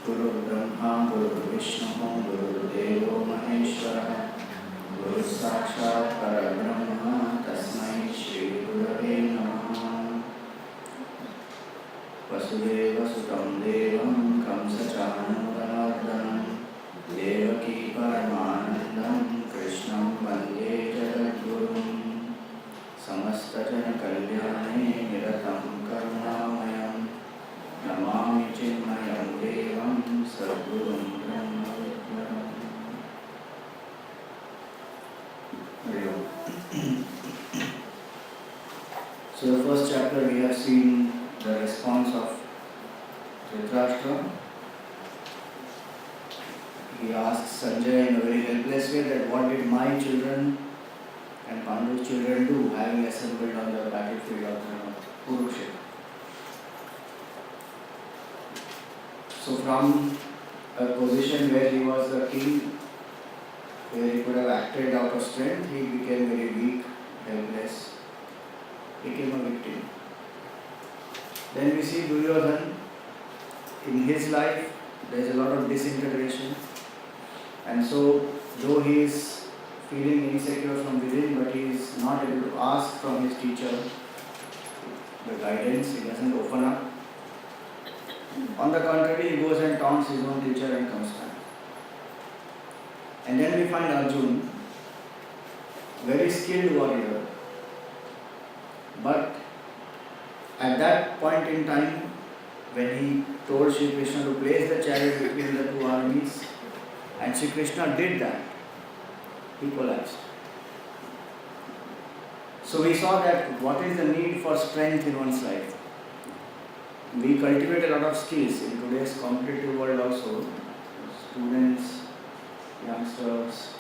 गुरुर्ब्रह्मा गुरुर्विष्णुः गुरुर्देवो महेश्वरः गुरुस्साक्षात् परब्रह्म तस्मै श्रीगुरवे नमः। वसुदेवसुतं देवं कंसचाणूरमर्दनं देवकी परमानन्दं कृष्णं वन्दे जगद्गुरुं। समस्तजनकल्याणे निरतं करुणामयं नमामि चिन्मयं देवं सद्गुरुं ब्रह्मविद्वरम्। So the first chapter we have seen the response of Dhritarashtra. He asks Sanjay in a very helpless way that what did my children and Pandu's children do having assembled on the battlefield of Kurukshetra. So from a position where he was the king, where he could have acted out of strength, he became very weak, helpless, became a victim. Then we see Duryodhana. In his life, there is a lot of disintegration, and so though he is feeling insecure from within, but he is not able to ask from his teacher the guidance. He doesn't open up. On the contrary, he goes and taunts his own teacher and comes back. And then we find Arjuna, very skilled warrior, but at that point in time, when he told Shri Krishna to place the chariot between the two armies, and Shri Krishna did that, he collapsed. So we saw that what is the need for strength in one's life. We cultivate a lot of skills in today's competitive world also. Students, youngsters,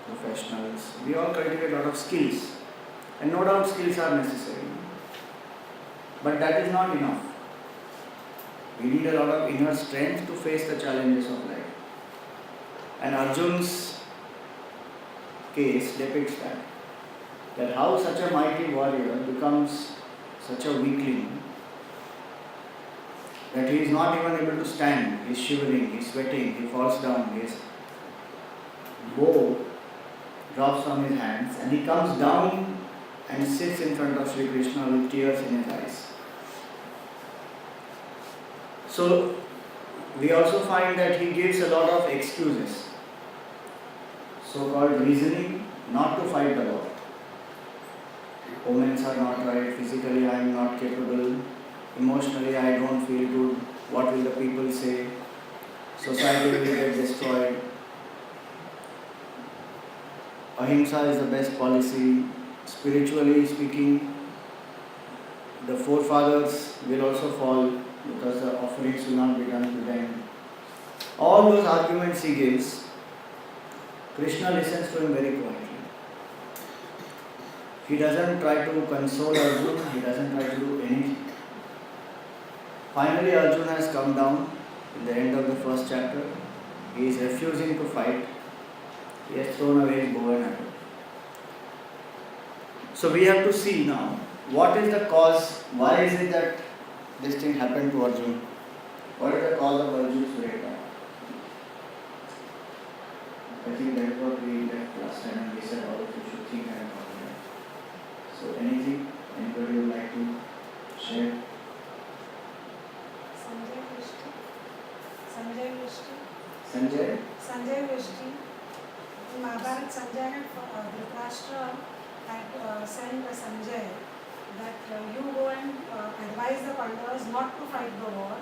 professionals, we all cultivate a lot of skills. And no doubt skills are necessary. But that is not enough. We need a lot of inner strength to face the challenges of life. And Arjuna's case depicts that. That how such a mighty warrior becomes such a weakling, that he is not even able to stand, he is shivering, he is sweating, he falls down, his bow drops from his hands, and he comes down and sits in front of Shri Krishna with tears in his eyes. So we also find that he gives a lot of excuses, so-called reasoning not to fight the war. Omens are not right, physically I am not capable, emotionally I don't feel good, what will the people say, society will get destroyed, ahimsa is the best policy, spiritually speaking the forefathers will also fall because the offerings will not be done to them. All those arguments he gives, Krishna listens to him very quietly. He doesn't try to console Arjuna, he doesn't try to do anything. Finally, Arjuna has come down in the end of the first chapter. He is refusing to fight. He has thrown away his bow and arrow. So we have to see now, what is the cause, why is it that this thing happened to Arjuna? What is the cause of Arjuna's breakdown? I think that's what we left last time, and we said all of you should think and talk about it. So anything, anybody would like to share? Sanjay Vishti. Sanjay Vishti. In Mahabharata, Sanjay had Dhritarashtra had sent Sanjay that you go and advise the Pandavas not to fight the war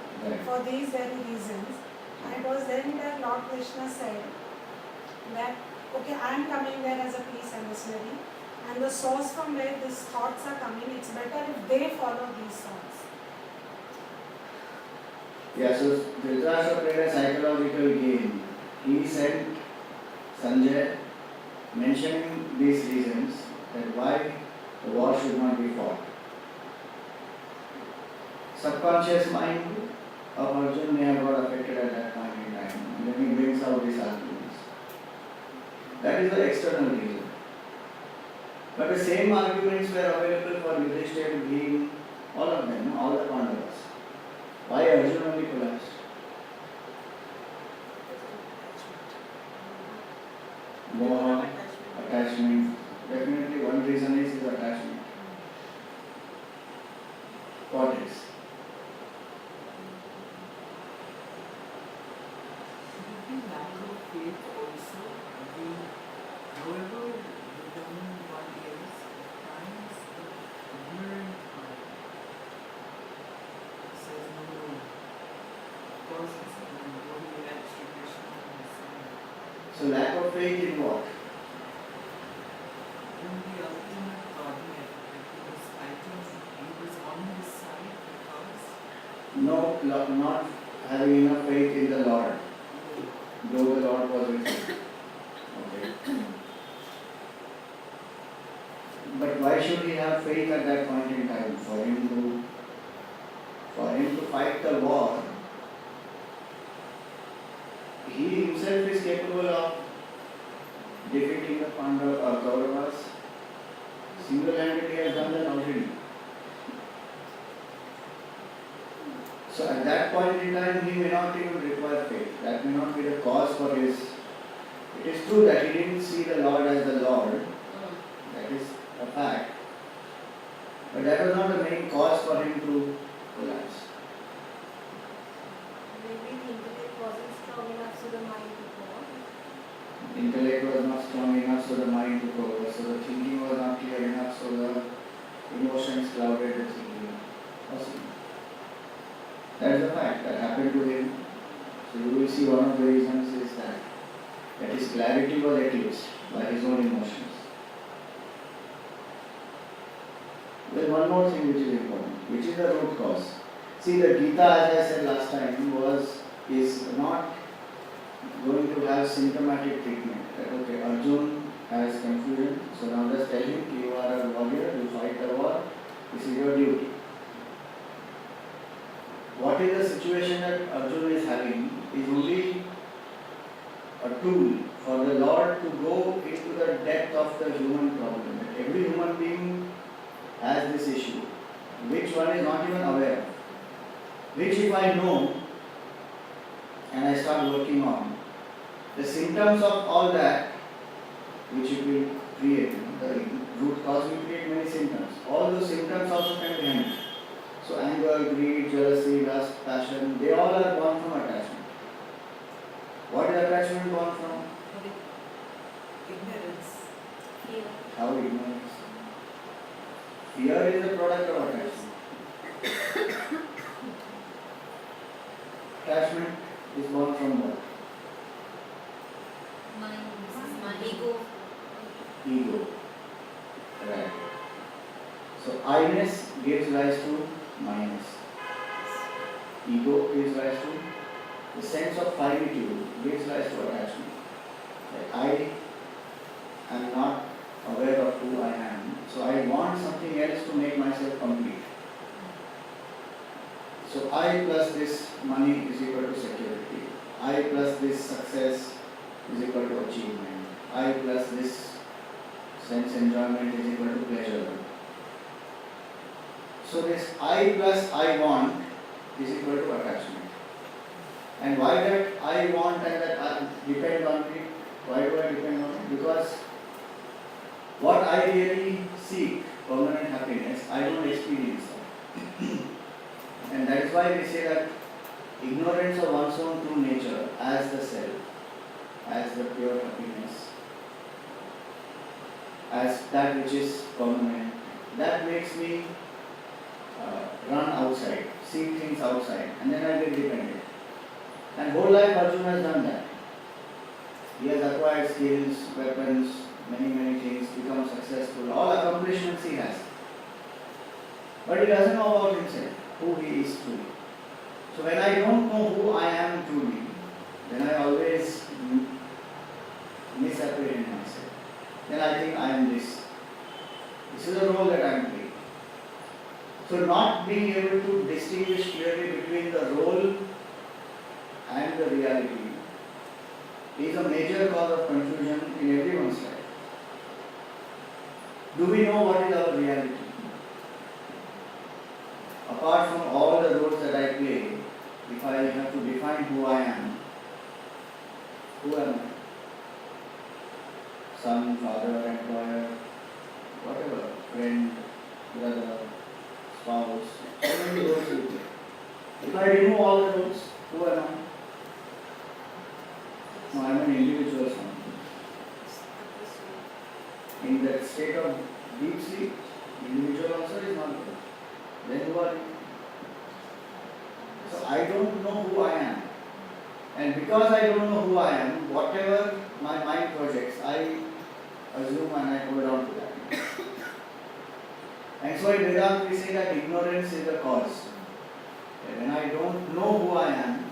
for these very reasons. And it was then that Lord Krishna said that, okay, I am coming there as a peace emissary, and the source from where these thoughts are coming, it's better if they follow these thoughts. Yeah, so Dhritarashtra played a psychological game. He sent Sanjay mentioning these reasons that why the war should not be fought. Subconscious mind of Arjuna may have got affected at that point in time, and then he brings out these arguments. That is the external reason. But the same arguments were available for Yudhishthira, Bhim, all of them, all the Pandavas. Why Arjuna only collapsed? Moha, attachment. Definitely one reason is his attachment. What is? Could be lack of faith also. I mean, however determined one is, at times the ignorant mind says no, no. Of course, it's going to let Sri Krishna on his side. So lack of faith in what? In the ultimate Godhead, that he was fighting, he was on his side because Not having enough faith in the Lord, though the Lord was with him. Okay. But why should he have faith at that point in time? For him to fight the war, he himself is capable of defeating the Kauravas. Single-handedly has done that already. So at that point in time, he may not even require faith. That may not be the cause for his. It is true that he didn't see the Lord as the Lord. That is a fact. But that was not the main cause for him to collapse. Maybe the intellect wasn't strong enough, so the mind could go on. Intellect was not strong enough, so the mind took over. So the thinking was not clear enough, so the emotions clouded the thinking. Possible. That is a fact that happened to him. So you will see one of the reasons is that his clarity was eclipsed by his own emotions. There is one more thing which is important, which is the root cause. See, the Gita, as I said last time, is not going to have symptomatic treatment. That okay, Arjun has confusion, so now just tell him you are a warrior, you fight the war, this is your duty. What is the situation that Arjuna is having is only a tool for the Lord to go into the depth of the human problem. That every human being has this issue, which one is not even aware of. Which if I know and I start working on, the symptoms of all that which it will create, the root cause will create many symptoms. All those symptoms also can be handled. So anger, greed, jealousy, lust, passion, they all are born from attachment. What is attachment born from? ignorance. Fear. How ignorance? Fear is a product of attachment. Attachment is born from what? My ego. Ego. Right. So I-ness gives rise to minus. Ego gives rise to the sense of finitude, gives rise to attachment. Like I am not aware of who I am, so I want something else to make myself complete. So I plus this money is equal to security. I plus this success is equal to achievement. I plus this sense enjoyment is equal to pleasure. So this I plus I want is equal to attachment. And why that I want and that I depend on it? Why do I depend on it? Because what I really seek, permanent happiness, I don't experience that. And that is why we say that ignorance of one's own true nature as the self, as the pure happiness, as that which is permanent, that makes me run outside, seek things outside, and then I get dependent. And whole life Arjuna has done that. He has acquired skills, weapons, many things, become successful, all accomplishments he has. But he doesn't know about himself, who he is truly. So when I don't know who I am truly, then I always misapprehend myself. Then I think I am this. This is a role that I am playing. So not being able to distinguish clearly between the role and the reality is a major cause of confusion in everyone's life. Do we know what is our reality? Apart from all the roles that I play, if I have to define who I am, who am I? son, father, employer, whatever, friend, brother, spouse, so many roles we play. If I remove all the roles, who am I? No, I am an individual son. In that state of deep sleep, individual also is not there. Then who are you? So I don't know who I am. And because I don't know who I am, whatever my mind projects, I assume and I hold on to that. And so in Vedanta we say that ignorance is the cause. And when I don't know who I am,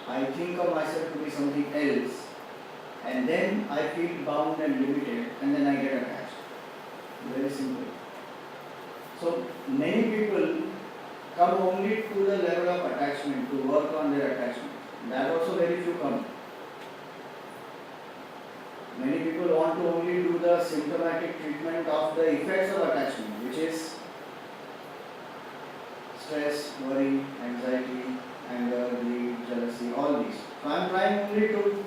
I think of myself to be something else, and then I feel bound and limited, and then I get attached. Very simple. So many people come only to the level of attachment, to work on their attachment. That also very few come. Many people want to only do the symptomatic treatment of the effects of attachment, which is stress, worry, anxiety, anger, greed, jealousy, all these. So I am trying only to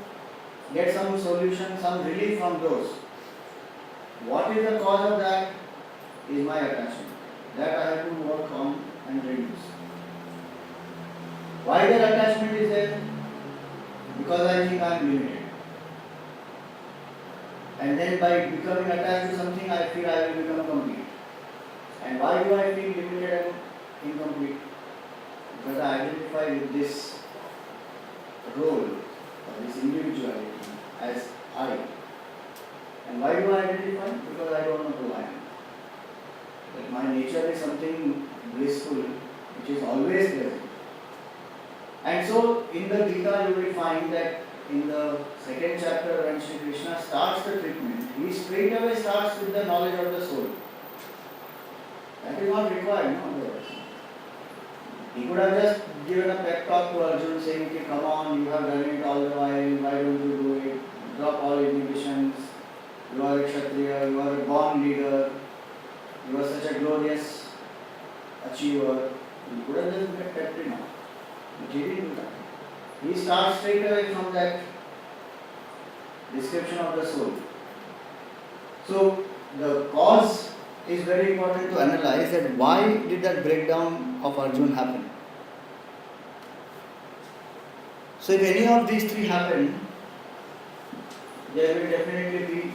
get some solution, some relief from those. What is the cause of that? Is my attachment. That I have to work on and reduce. Why that attachment is there? Because I think I am limited. And then by becoming attached to something, I feel I will become complete. And why do I feel limited and incomplete? Because I identify with this role or this individuality as I. And why do I identify? Because I don't know who I am. That my nature is something blissful, which is always present. And so in the Gita you will find that in the second chapter when Shri Krishna starts the treatment, he straight away starts with the knowledge of the soul. That is not required, no otherwise. He could have just given a pep talk to Arjuna saying, okay, come on, you have done it all the while, why don't you do it? Drop all inhibitions, you are a Kshatriya, you are a born leader, you are such a glorious achiever. He could have just kept him up. But he didn't do that. He starts straight away from that description of the soul. So the cause is very important to analyze, that why did that breakdown of Arjuna happen. So if any of these three happen, there will definitely be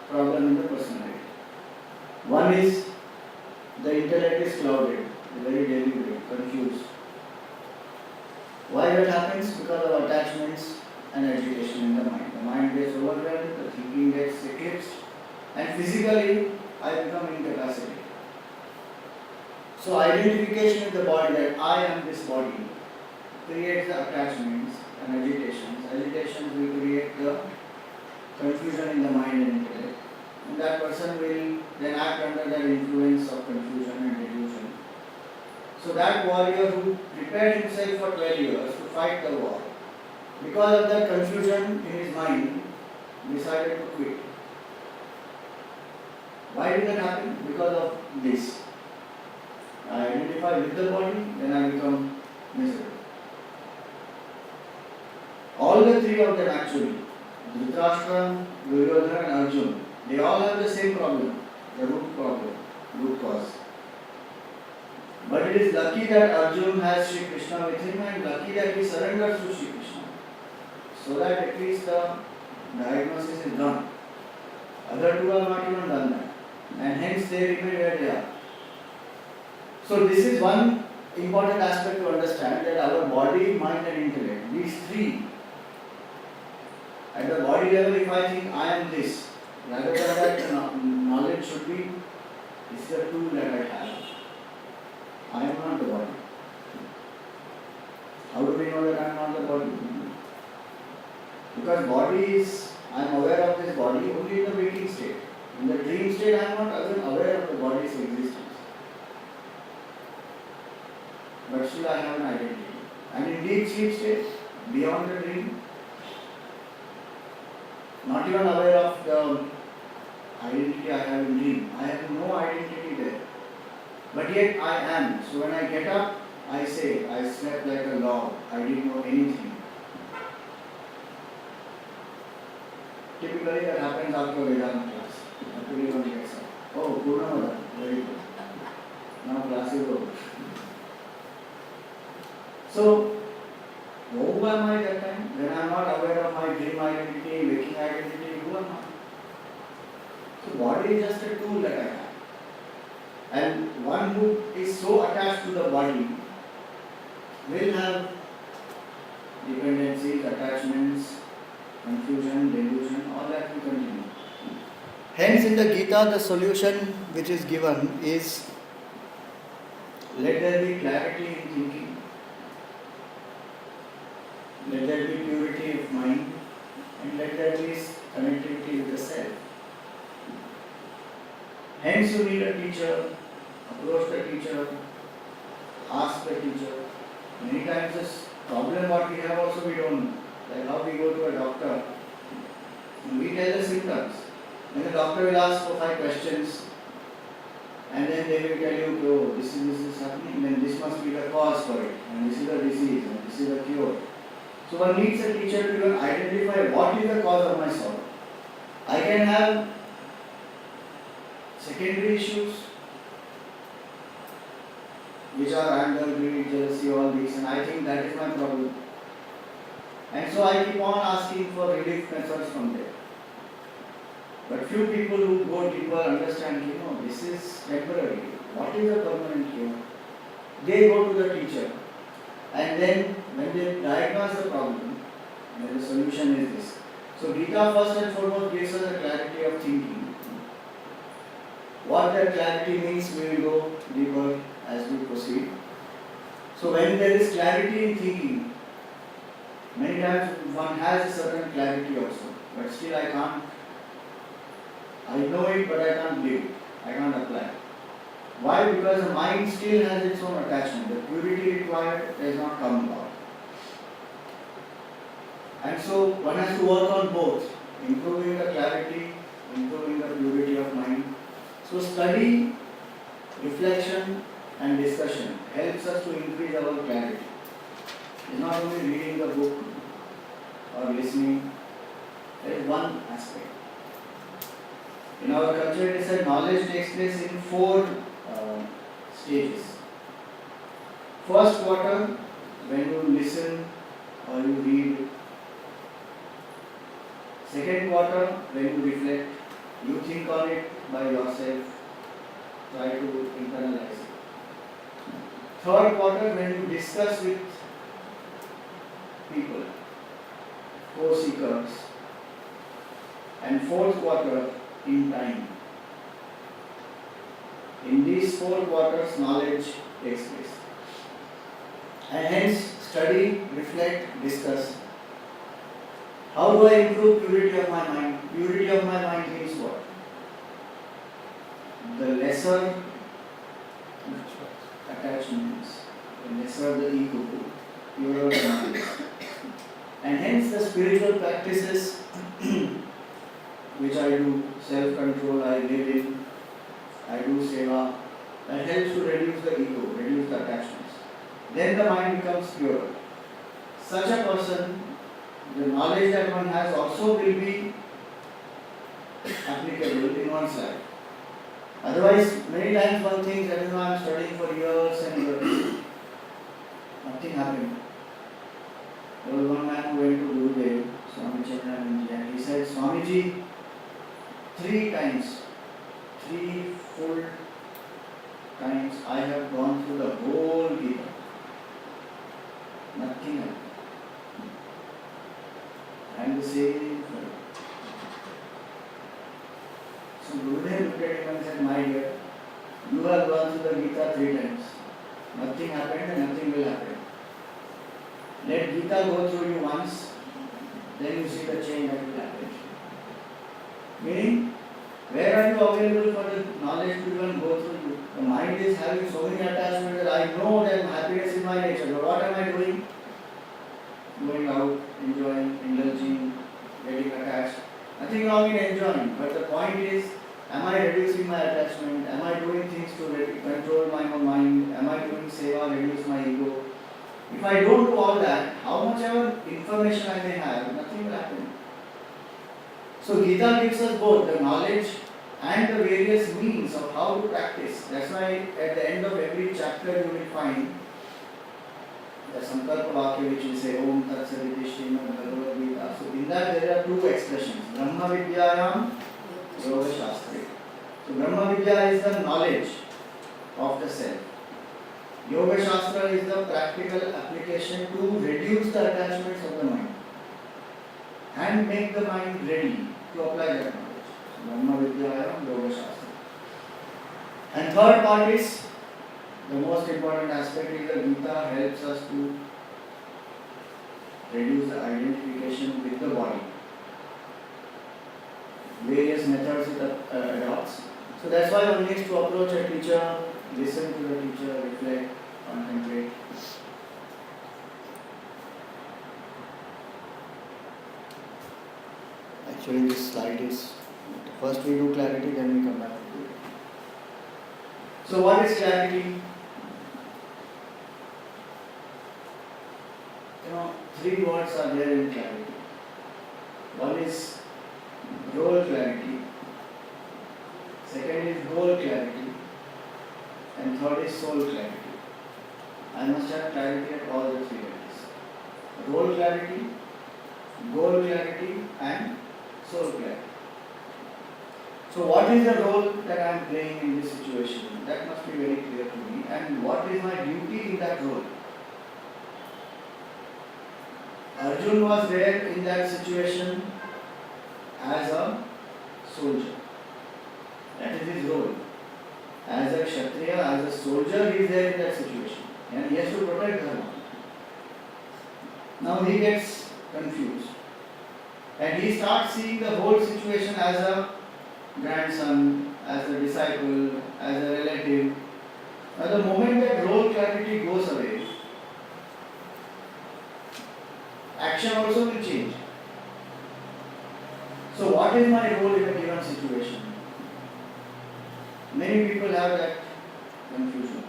problem in the personality. One is the intellect is clouded, very deliberate, confused. Why that happens? Because of attachments and agitation in the mind. The mind gets overwhelmed, the thinking gets eclipsed, and physically I become incapacitated. So identification with the body, that I am this body, creates the attachments and agitations. Agitations will create the confusion in the mind and intellect. And that person will then act under the influence of confusion and delusion. So that warrior who prepared himself for 12 years to fight the war, because of that confusion in his mind, decided to quit. Why did that happen? Because of this. I identify with the body, then I become miserable. All the three of them actually, Dhritarashtra, Duryodhana and Arjuna, they all have the same problem, the root cause. But it is lucky that Arjuna has Shri Krishna with him, and lucky that he surrenders to Shri Krishna, so that at least the diagnosis is done. Other two have not even done that, and hence they remain where they are. So this is one important aspect to understand, that our body, mind and intellect, these three, at the body level, if I think I am this, rather than that knowledge should be, this is a tool that I have. I am not the body. How do we know that I am not the body? Because body is, I am aware of this body only in the waking state. In the dream state, I am not even aware of the body's existence. But still I have an identity. And in deep sleep state, beyond the dream, not even aware of the identity I have in dream. I have no identity there. But yet I am. So when I get up, I say, I slept like a log. I didn't know anything. Typically that happens after Vedanta class. Everyone gets up. Oh, Purnamada, very good. Now class is over. So, who am I that time? When I am not aware of my dream identity, waking identity, who am I? So, body is just a tool that I have. And one who is so attached to the body will have dependencies, attachments, confusion, delusion, all that will continue. Hence, in the Gita, the solution which is given is let there be clarity in thinking, let there be purity of mind, and let there be connectivity with the self. Hence, you need a teacher, approach the teacher, ask the teacher. Many times, this problem what we have also we don't know. Like how we go to a doctor, and we tell the symptoms. Then the doctor will ask for 5 questions, and then they will tell you, oh, this is happening, then this must be the cause for it, and this is the disease, and this is the cure. So one needs a teacher to even identify what is the cause of my sorrow. I can have secondary issues, which are anger, greed, jealousy, all these, and I think that is my problem. And so I keep on asking for relief methods from there. But few people who go deeper understand, this is temporary. What is a permanent cure? They go to the teacher, and then when they diagnose the problem, then the solution is this. So Gita first and foremost gives us a clarity of thinking. What that clarity means, we will go deeper as we proceed. So when there is clarity in thinking, many times one has a certain clarity also, but still I know it, but I can't live it. I can't apply. Why? Because the mind still has its own attachment. The purity required does not come about. And so one has to work on both, improving the clarity, improving the purity of mind. So study, reflection and discussion helps us to increase our clarity. It's not only reading the book or listening. There is one aspect. In our culture, it is said knowledge takes place in 4 stages. First quarter, when you listen or you read. Second quarter, when you reflect, you think on it by yourself, try to internalize it. Third quarter, when you discuss with people, co-seekers. And fourth quarter, in time. In these 4 quarters, knowledge takes place. And hence, study, reflect, discuss. How do I improve purity of my mind? Purity of my mind means what? The lesser attachments, the lesser the ego, purer the mind. And hence the spiritual practices which I do, self-control, I live in, I do seva, that helps to reduce the ego, reduce the attachments. Then the mind becomes pure. Such a person, the knowledge that one has also will be applicable in one's life. Otherwise, many times one thinks that I am studying for years and years. Nothing happened. There was one man who went to Gurudev, Swami Chaitanya, and he said, Swamiji, 3 times, 3 full times I have gone through the whole Gita. Nothing happened. And the same fellow. So Gurudev looked at him and said, my dear, you have gone through the Gita 3 times. Nothing happened and nothing will happen. Let Gita go through you once, then you see the change that will happen. Meaning, where are you available for the knowledge to even go through you? The mind is having so many attachments that I know that happiness is my nature, but what am I doing? Going out, enjoying, indulging, getting attached. Nothing wrong in enjoying, but the point is, am I reducing my attachment? Am I doing things to control my own mind? Am I doing seva, reduce my ego? If I don't do all that, how much ever information I may have, nothing will happen. So Gita gives us both the knowledge and the various means of how to practice. That's why at the end of every chapter you will find the Sankalpa Vakya which will say Om Tat Saditi Srimad Bhagavad Gita. So in that there are two expressions, Brahma Vidyayam, Yoga Shastra. So Brahma Vidya is the knowledge of the self. Yoga Shastra is the practical application to reduce the attachments of the mind and make the mind ready to apply that knowledge. So Brahma Vidyayam, Yoga Shastra. And third part is the most important aspect is that Gita helps us to reduce the identification with the body. Various methods it adopts. So that's why one needs to approach a teacher, listen to the teacher, reflect, contemplate. Actually, this slide is first we do clarity, then we come back to it. So, what is clarity? Three words are there in clarity. One is role clarity, second is goal clarity, and third is soul clarity. I must have clarity at all the three levels. Role clarity, goal clarity, and soul clarity. So what is the role that I am playing in this situation? That must be very clear to me. And what is my duty in that role? Arjun was there in that situation as a soldier. That is his role. As a Kshatriya, as a soldier, he is there in that situation. And he has to protect Dharma. Now he gets confused. And he starts seeing the whole situation as a grandson, as a disciple, as a relative. Now the moment that role clarity goes away, action also will change. So what is my role in a given situation? Many people have that confusion.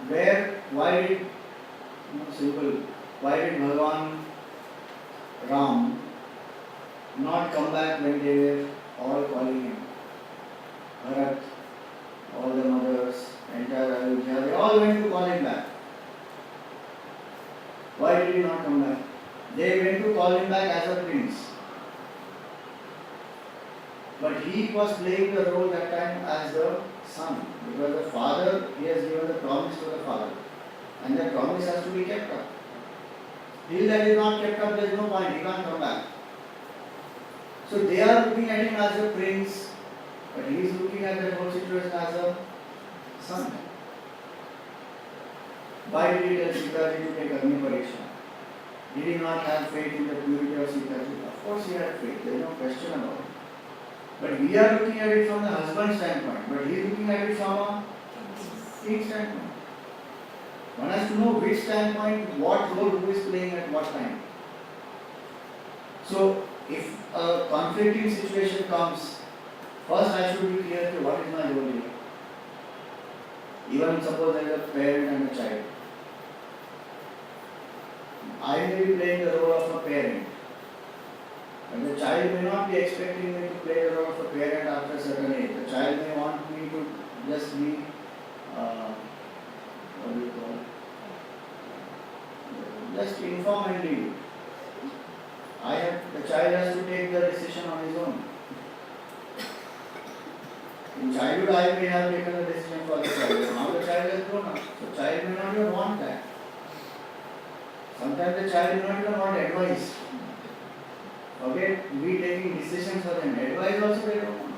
Why did Bhagavan Ram not come back when they were all calling him? Bharat, all the mothers, entire Ayodhya, they all went to call him back. Why did he not come back? They went to call him back as a prince. But he was playing the role that time as the son. Because the father, he has given the promise to the father. And that promise has to be kept up. Till that is not kept up, there is no point, he can't come back. So they are looking at him as a prince, but he is looking at the whole situation as a son. Why did he tell Sitaji to take Agni Pariksha? Did he not have faith in the purity of Sitaji? Of course he had faith, there is no question about it. But we are looking at it from the husband's standpoint, but he is looking at it from a king's standpoint. One has to know which standpoint, what role who is playing at what time. So, if a conflicting situation comes, first I should be clear to what is my role here. Even suppose there is a parent and a child. I may be playing the role of a parent. And the child may not be expecting me to play the role of a parent after a certain age. The child may want me to just be, what do you call it? Just inform and leave. The child has to take the decision on his own. In childhood, I may have taken a decision for the child. Now the child has grown up. So child may not even want that. Sometimes the child may not even want advice. Forget we taking decisions for them. Advice also they don't want.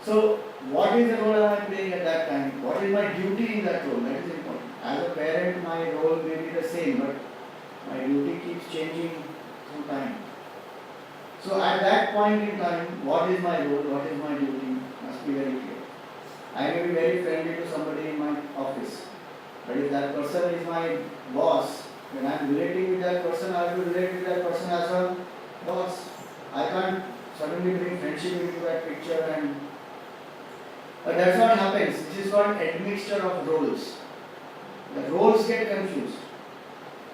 So, what is the role I am playing at that time? What is my duty in that role? That is important. As a parent, my role may be the same, but my duty keeps changing through time. So, at that point in time, what is my role? What is my duty? Must be very clear. I may be very friendly to somebody in my office, but if that person is my boss, when I am relating with that person, I will relate with that person as a boss. I can't suddenly bring friendship into that picture and. But that's what happens. This is called admixture of roles. The roles get confused.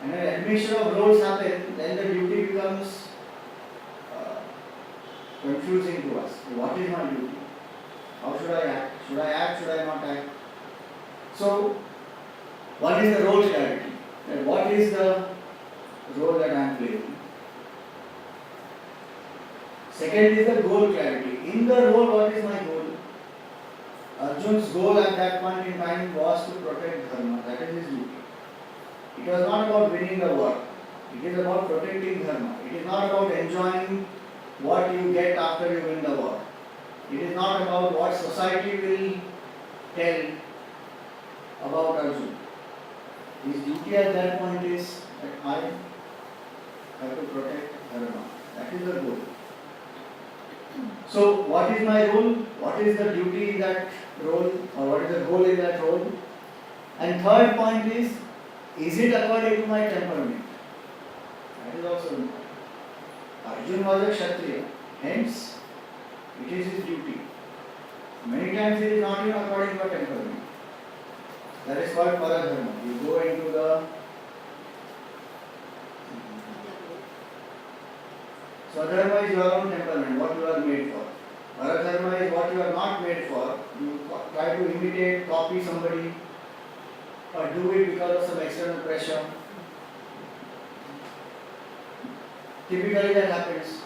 And when admixture of roles happen, then the duty becomes confusing to us. What is my duty? How should I act? Should I act? Should I not act? So, what is the role clarity? And what is the role that I am playing? Second is the goal clarity. In the role, what is my goal? Arjun's goal at that point in time was to protect Dharma. That is his duty. It was not about winning the war. It is about protecting Dharma. It is not about enjoying what you get after you win the war. It is not about what society will tell about Arjun. His duty at that point is that I have to protect Dharma. That is the goal. So, what is my role? What is the duty in that role? Or what is the goal in that role? And third point is it according to my temperament? That is also important. Arjun was a Kshatriya, hence it is his duty. Many times it is not even according to your temperament. That is called Paradharma. You go into the Swadharma is your own temperament, what you are made for. Paradharma is what you are not made for. You try to imitate, copy somebody, or do it because of some external pressure. Typically that happens.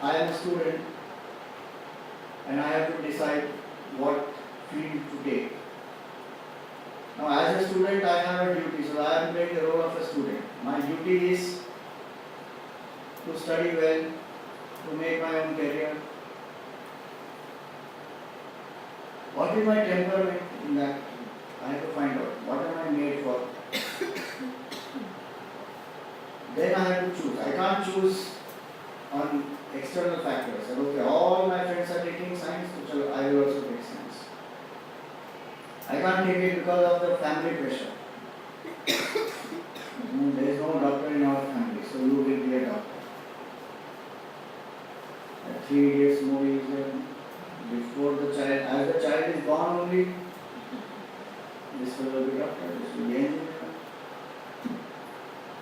I am a student and I have to decide what field to take. Now as a student I have a duty, so I am playing the role of a student. My duty is to study well, to make my own career. What is my temperament in that? I have to find out. What am I made for? Then I have to choose. I can't choose on external factors. That, okay, all my friends are taking science, so I will also take science. I can't take it because of the family pressure. There is no doctor in our family, so you will be a doctor. The 3 Idiots movie is before the child, as the child is born only, this will be doctor, this will be engineer.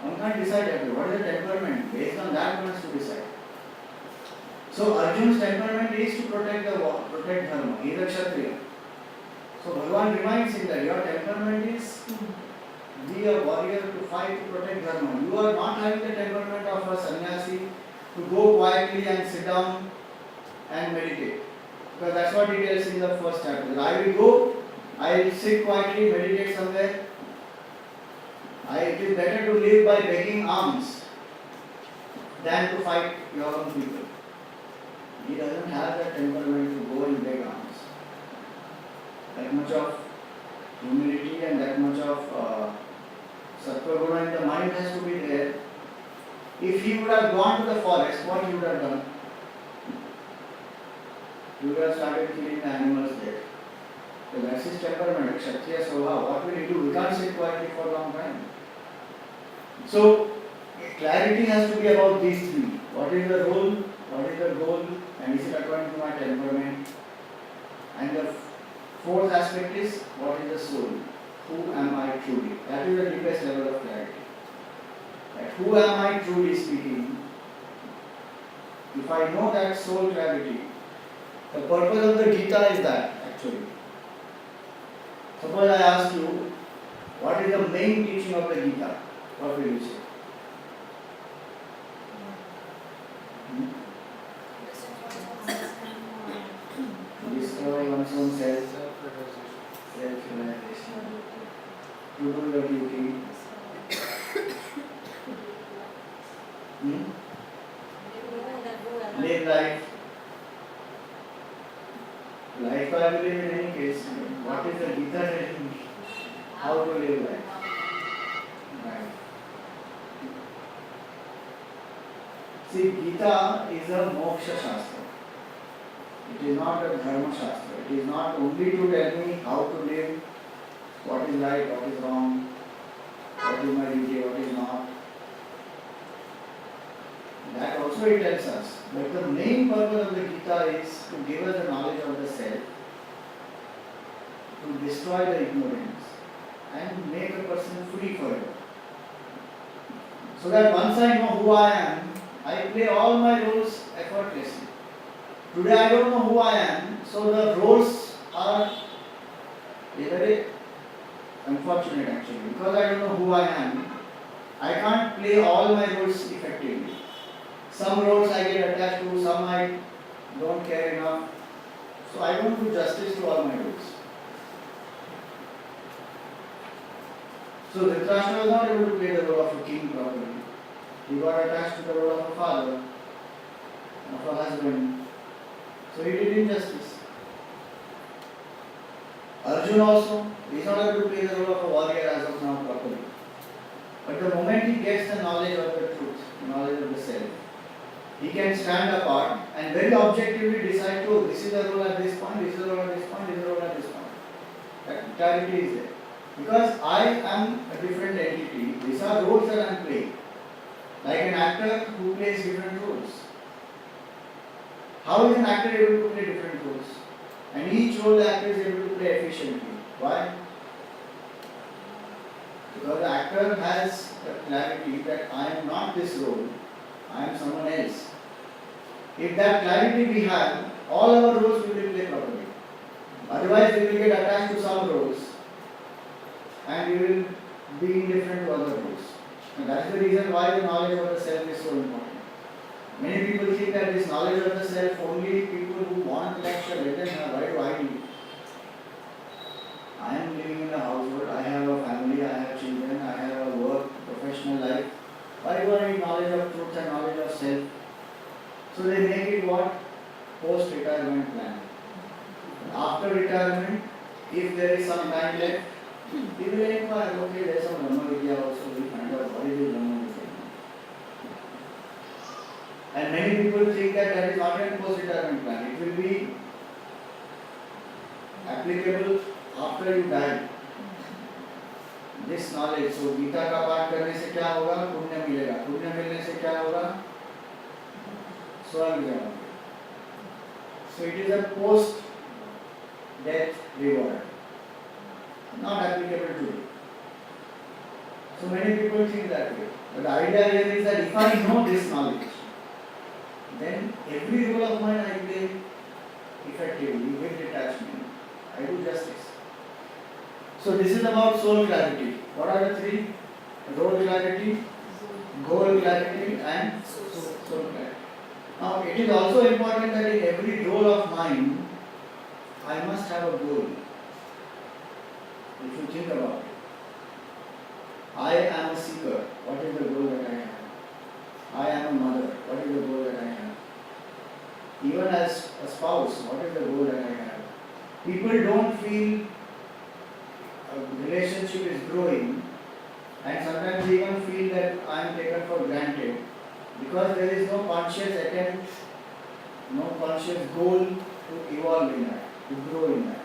One can't decide that. What is the temperament? Based on that one has to decide. So Arjun's temperament is to protect the war, protect Dharma. He is a Kshatriya. So Bhagavan reminds him that your temperament is be a warrior to fight to protect Dharma. You are not having the temperament of a sannyasi to go quietly and sit down and meditate. Because that's what he tells in the first chapter. I will go, I will sit quietly, meditate somewhere. It is better to live by begging alms than to fight your own people. He doesn't have that temperament to go and beg alms. That much of humility and that much of sattva guna in the mind has to be there. If he would have gone to the forest, what he would have done? He would have started killing the animals there. So that's his temperament, Kshatriya Swabha. What will he do? We can't sit quietly for a long time. So, clarity has to be about these three. What is the role? What is the goal? And is it according to my temperament? And the fourth aspect is, what is the soul? Who am I truly? That is the deepest level of clarity. That who am I truly speaking? If I know that soul clarity, the purpose of the Gita is that actually. Suppose I ask you, what is the main teaching of the Gita? What will you say? Discover one's own self, self-realization, to do your duty. Live life. Life I will live in any case. What is the Gita telling me? How to live life? Right. See, Gita is a moksha shastra. It is not a dharma shastra. It is not only to tell me how to live, what is right, what is wrong, what is my duty, what is not. That also it tells us. But the main purpose of the Gita is to give us the knowledge of the self, to destroy the ignorance, and make a person free forever. So that once I know who I am, I play all my roles effortlessly. Today I don't know who I am, so the roles are very unfortunate actually. Because I don't know who I am, I can't play all my roles effectively. Some roles I get attached to, some I don't care enough. So I don't do justice to all my roles. So Dhritarashtra was not able to play the role of a king properly. He got attached to the role of a father, of a husband. So he did injustice. Arjuna also, he is not able to play the role of a warrior as of now properly. But the moment he gets the knowledge of the truth, knowledge of the self, he can stand apart and very objectively decide, oh, this is the role at this point, this is the role at this point, this is the role at this point. That clarity is there. Because I am a different entity, these are roles that I am playing. Like an actor who plays different roles. How is an actor able to play different roles? And each role the actor is able to play efficiently. Why? Because the actor has the clarity that I am not this role, I am someone else. If that clarity we have, all our roles we will play properly. Otherwise, we will get attached to some roles and we will be indifferent to other roles. And that's the reason why the knowledge of the self is so important. Many people think that this knowledge of the self only people who want lecture, let them have. Why do I need? I am living in a household, I have a family, I have children, I have a work, professional life. Why do I need knowledge of truth and knowledge of self? So they make it what? Post-retirement plan. After retirement, if there is some time left, we will inquire, okay, there is some Brahma Vidya also, we find out what is the Brahma Vidya. And many people think that that is not a post-retirement plan. It will be applicable after you die. This knowledge. So Gita का पाठ करने से क्या होगा? पुण्य मिलेगा. पुण्य मिलने से क्या होगा? स्वर्ग जाओगे. So it is a post-death reward. Not applicable to you. So many people think that way. But the idea here is that if I know this knowledge, then every role of mine I play effectively with detachment. I do justice. So this is about soul clarity. What are the three? Role clarity, goal clarity and soul clarity. Now it is also important that in every role of mine, I must have a goal. If you think about it. I am a seeker. What is the goal that I have? I am a mother. What is the goal that I have? Even as a spouse, what is the goal that I have? People don't feel a relationship is growing, and sometimes they even feel that I am taken for granted because there is no conscious attempt, no conscious goal to evolve in that, to grow in that.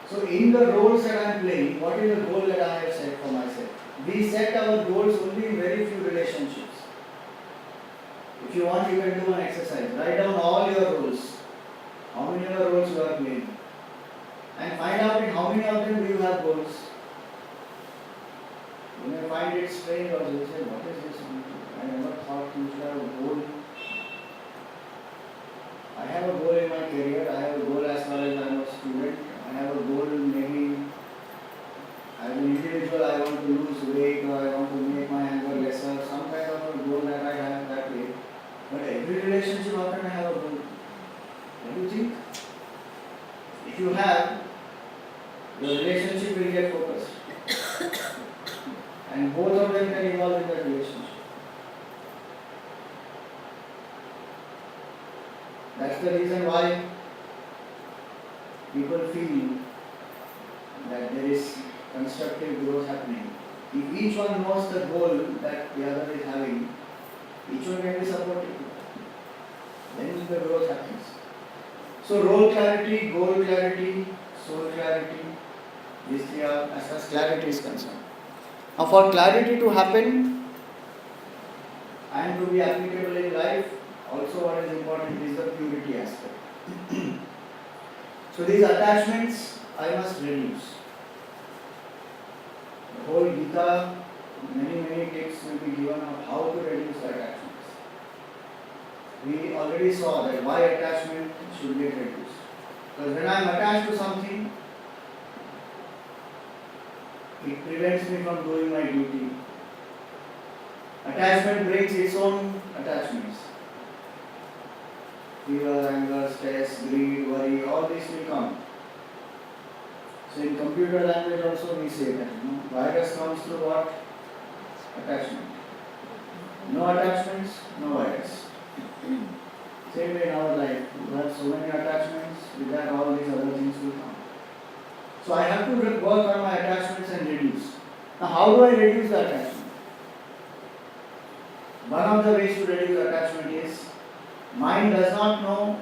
So in the roles that I am playing, what is the goal that I have set for myself? We set our goals only in very few relationships. If you want, you can do an exercise. Write down all your roles. How many of your roles you are playing? And find out in how many of them do you have goals. You may find it strange or you say, what is this? I never thought you should have a goal. I have a goal in my career. I have a goal as far as I am a student. I have a goal maybe as an individual I want to lose weight or I want to make my anger lesser, some kind of a goal that I have that way. But every relationship how can I have a goal? What do you think? If you have, your relationship will get focused. And both of them can evolve in that relationship. That's the reason why people feel that there is constructive growth happening. If each one knows the goal that the other is having, each one can be supportive. Then the growth happens. So role clarity, goal clarity, soul clarity, these three are as far as clarity is concerned. Now for clarity to happen and to be applicable in life, also what is important is the purity aspect. So these attachments I must reduce. The whole Gita, many tips will be given of how to reduce the attachments. we already saw that why attachment should get reduced. Because when I am attached to something, it prevents me from doing my duty. Attachment brings its own attachments. Fear, anger, stress, greed, worry, all these will come. So in computer language also we say that virus comes through what? Attachment. No attachments, no virus. Same way in our life, we have so many attachments, with that all these other things will come. So I have to work on my attachments and reduce. Now how do I reduce the attachment? One of the ways to reduce attachment is, mind does not know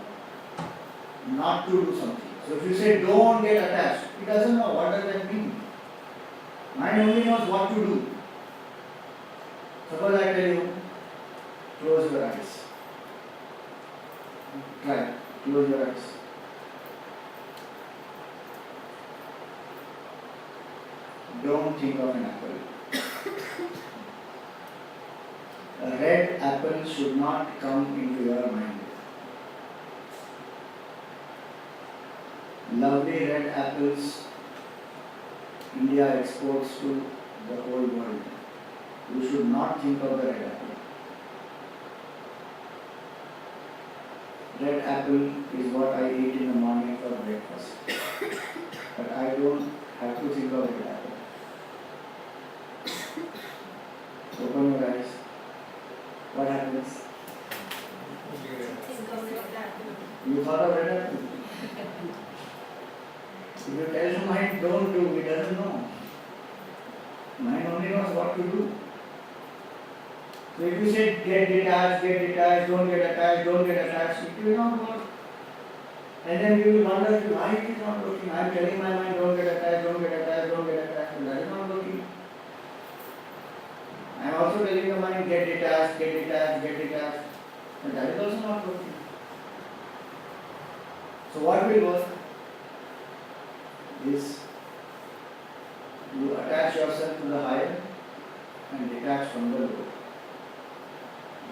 not to do something. So if you say don't get attached, it doesn't know what does that mean. Mind only knows what to do. Suppose I tell you, close your eyes. Try, close your eyes. Don't think of an apple. A red apple should not come into your mind. Lovely red apples India exports to the whole world. You should not think of the red apple. Red apple is what I eat in the morning for breakfast. But I don't have to think of red apple. Open your eyes. What happens? Think of it that way. You thought of red apple. If you tell the mind don't do, it doesn't know. Mind only knows what to do. So if you say get detached, don't get attached, it will not work. And then you will wonder why it is not working. I am telling my mind don't get attached, and that is not working. I am also telling the mind get detached, and that is also not working. So what will work is you attach yourself to the higher and detach from the lower.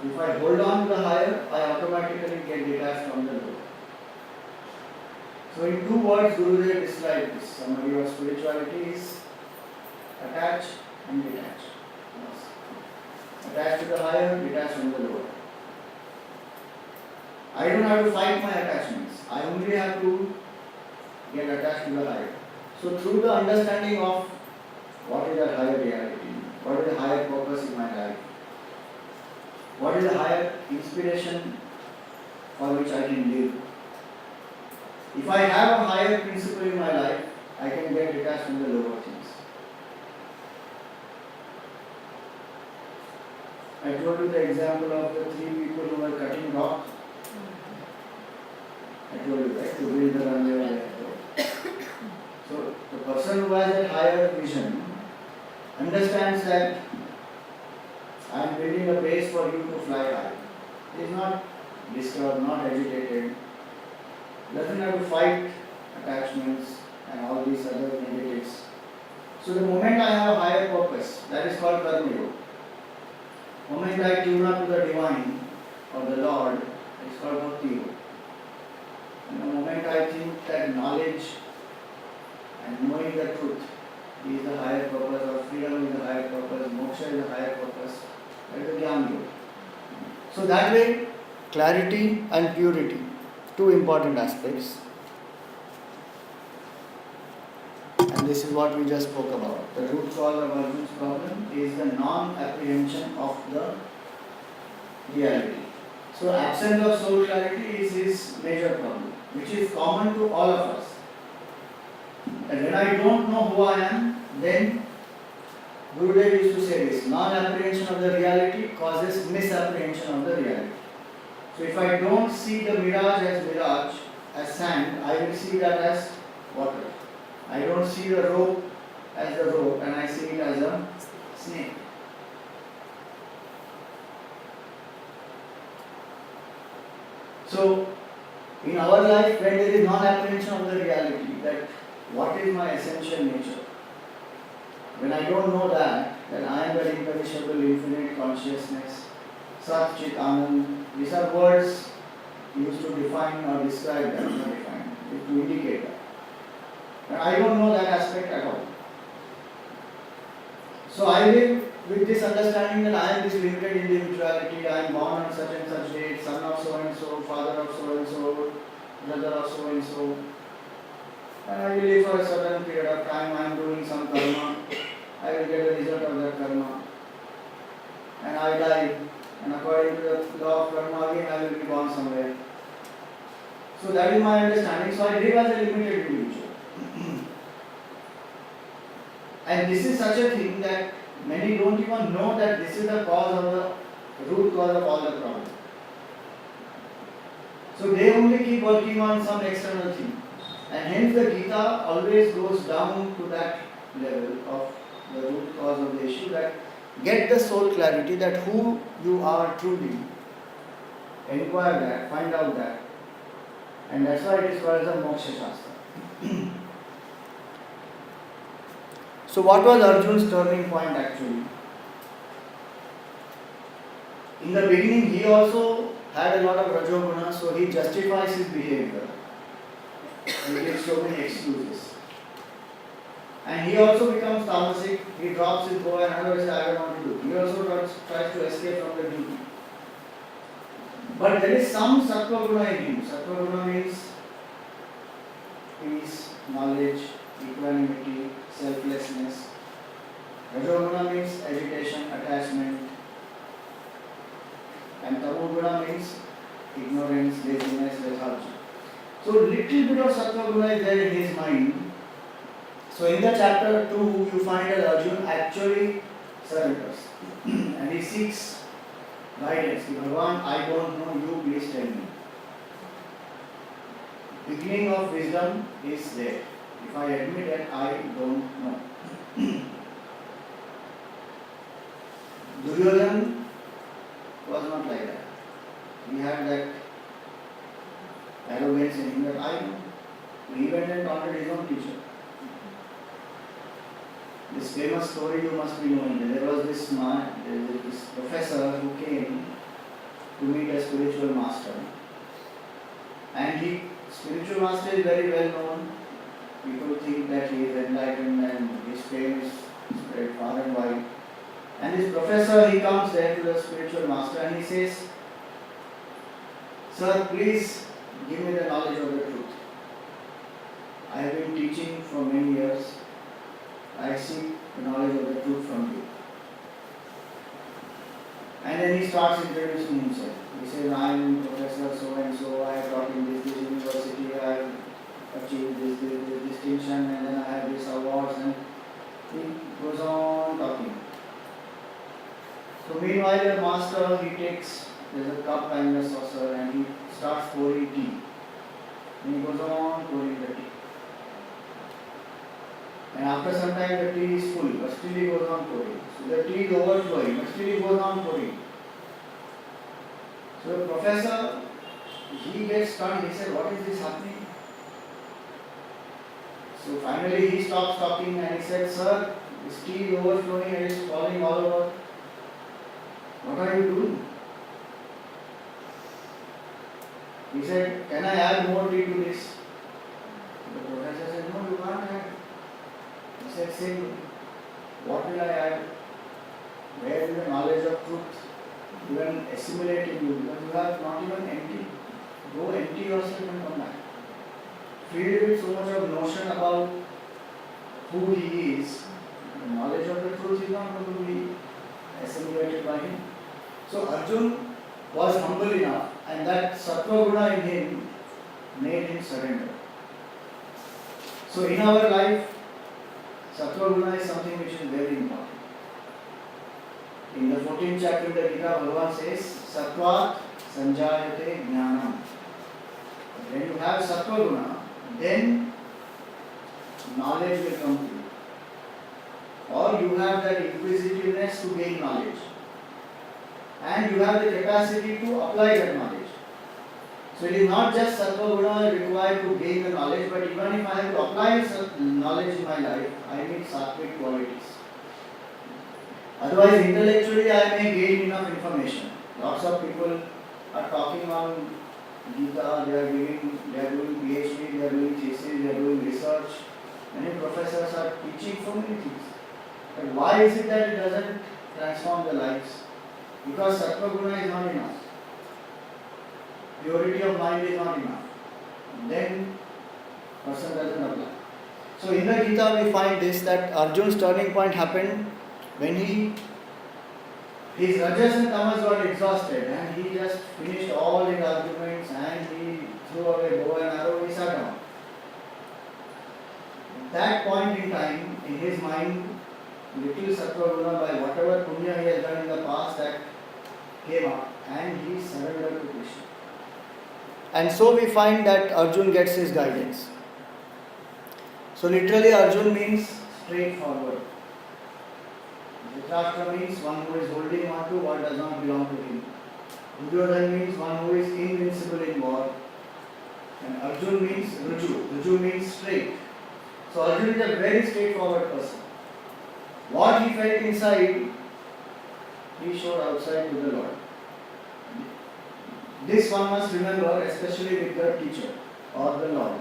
If I hold on to the higher, I automatically get detached from the lower. So in 2 words, Gurudev described this. Summary of spirituality is attach and detach. Attach to the higher, detach from the lower. I don't have to fight my attachments. I only have to get attached to the higher. So through the understanding of what is the higher reality, what is the higher purpose in my life, what is the higher inspiration for which I can live. If I have a higher principle in my life, I can get detached from the lower things. I told you the example of the 3 people who were cutting rock. I told you, right, to build the runway on the airport. So the person who has a higher vision understands that I am building a base for you to fly high. He is not disturbed, not agitated, doesn't have to fight attachments and all these other negatives. So the moment I have a higher purpose, that is called Karma Yoga. The moment I tune up to the divine or the Lord, it's called Bhakti Yoga. And the moment I think that knowledge and knowing the truth is the higher purpose, or freedom is the higher purpose, moksha is the higher purpose, that is the Jnana Yoga. So that way, clarity and purity, 2 important aspects. And this is what we just spoke about. The root cause of Arjun's problem is the non-apprehension of the reality. So absence of soul clarity is his major problem, which is common to all of us. And when I don't know who I am, then Gurudev used to say this, non-apprehension of the reality causes misapprehension of the reality. So if I don't see the mirage, as sand, I will see that as water. I don't see the rope as the rope, and I see it as a snake. So in our life, when there is non-apprehension of the reality, that what is my essential nature? When I don't know that, then I am the imperishable, infinite consciousness, Sat, Chit, Anand. These are words used to define or describe that, not define, to indicate that. But I don't know that aspect at all. So I live with this understanding that I am this limited individuality, I am born on such and such date, son of so and so, father of so and so, brother of so and so. And I will live for a certain period of time, I am doing some karma, I will get a result of that karma. And I die, and according to the law of karma again I will be born somewhere. So that is my understanding. So I live as a limited individual. And this is such a thing that many don't even know that this is the cause of the root cause of all the problems. So they only keep working on some external thing. And hence the Gita always goes down to that level of the root cause of the issue, that get the soul clarity that who you are truly. Inquire that, find out that. And that's why it is called as a Moksha Shastra. So what was Arjun's turning point actually? In the beginning he also had a lot of Rajoguna, so he justifies his behavior. He gives so many excuses. And he also becomes tamasic, he drops his bow and otherwise says, I don't want to do. He also tries to escape from the duty. But there is some Sattva Guna in him. Sattva Guna means peace, knowledge, equanimity, selflessness. Rajoguna means agitation, attachment. And Tamoguna means ignorance, laziness, lethargy. So little bit of Sattva Guna is there in his mind. So in the chapter 2 you find that Arjun actually surrenders. And he seeks guidance. Bhagavan, I don't know, you please tell me. Beginning of wisdom is there. If I admit that I don't know. Duryodhana was not like that. He had that arrogance in him that I know. He went and taunted his own teacher. This famous story you must be knowing. There was this professor who came to meet a spiritual master. And spiritual master is very well known. People think that he is enlightened and his fame is spread far and wide. And this professor, he comes there to the spiritual master and he says, Sir, please give me the knowledge of the truth. I have been teaching for many years. I seek the knowledge of the truth from you. And then he starts introducing himself. He says, I am Professor so and so, I have taught in this university, I have achieved this distinction, and then I have this awards, and he goes on talking. So meanwhile the master, there's a cup and a saucer, and he starts pouring tea. And he goes on pouring the tea. And after some time the tea is full, but still he goes on pouring. So the tea is overflowing, but still he goes on pouring. So the professor, he gets stunned. He said, what is this happening? So finally he stops talking and he said, Sir, this tea is overflowing and it is falling all over. What are you doing? He said, can I add more tea to this? The professor said, no, you can't add. He said, simply, what will I add? Where is the knowledge of truth? Even assimilating you, because you are not even empty. Go empty yourself and come back. Filled with so much of notion about who he is, the knowledge of the truth is not going to be assimilated by him. So Arjun was humble enough, and that Sattva Guna in him made him surrender. So in our life, Sattva Guna is something which is very important. In the 14th chapter of the Gita, Bhagavan says, Sattvat Sanjayate Jnanam. When you have Sattva Guna, then knowledge will come to you. Or you have that inquisitiveness to gain knowledge. And you have the capacity to apply that knowledge. So it is not just Sattva Guna required to gain the knowledge, but even if I have to apply knowledge in my life, I need sattvic qualities. Otherwise, intellectually I may gain enough information, Lots of people are talking on Gita, they are doing PhD, they are doing thesis, they are doing research. Many professors are teaching so many things. But why is it that it doesn't transform their lives? Because Sattva Guna is not enough. Purity of mind is not enough. Then person doesn't apply. So in the Gita we find this, that Arjun's turning point happened when his rajas and tamas got exhausted and he just finished all his arguments and he threw away bow and arrow, he sat down. At that point in time, in his mind, little Sattva Guna, by whatever punya he has done in the past, that came up and he surrendered to Krishna. And so we find that Arjun gets his guidance. So literally Arjun means straightforward. Dhritarashtra means one who is holding on to what does not belong to him. Duryodhana means one who is invincible in war. And Arjun means Ruju. Ruju means straight. So Arjun is a very straightforward person. What he felt inside, he showed outside to the Lord. This one must remember, especially with the teacher or the Lord.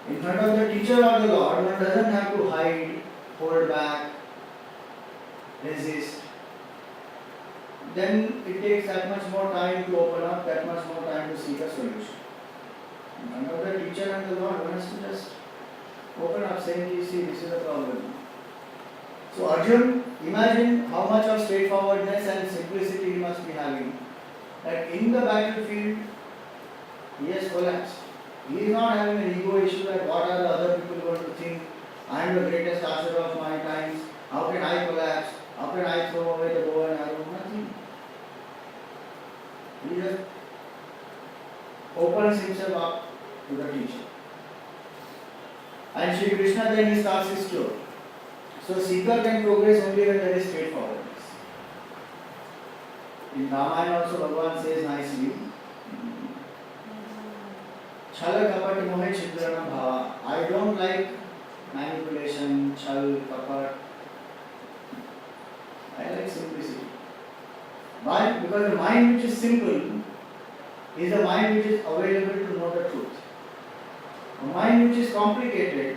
In front of the teacher or the Lord, one doesn't have to hide, hold back, resist. Then it takes that much more time to open up, that much more time to seek a solution. In front of the teacher and the Lord, one has to just open up, saying, "You see, this is the problem." So Arjun, imagine how much of straightforwardness and simplicity he must be having. That in the battlefield, he has collapsed. He is not having an ego issue that what are the other people going to think. I am the greatest archer of my times. How can I collapse? How can I throw away the bow and arrow? Nothing. He just opens himself up to the teacher. And Shri Krishna then he starts his cure. So seeker can progress only when there is straightforwardness. In Ramayana also Bhagavan says nicely, Chala kapat mohe chidrana bhava. I don't like manipulation, chal, kapat. I like simplicity. Why? Because the mind which is simple is a mind which is available to know the truth. A mind which is complicated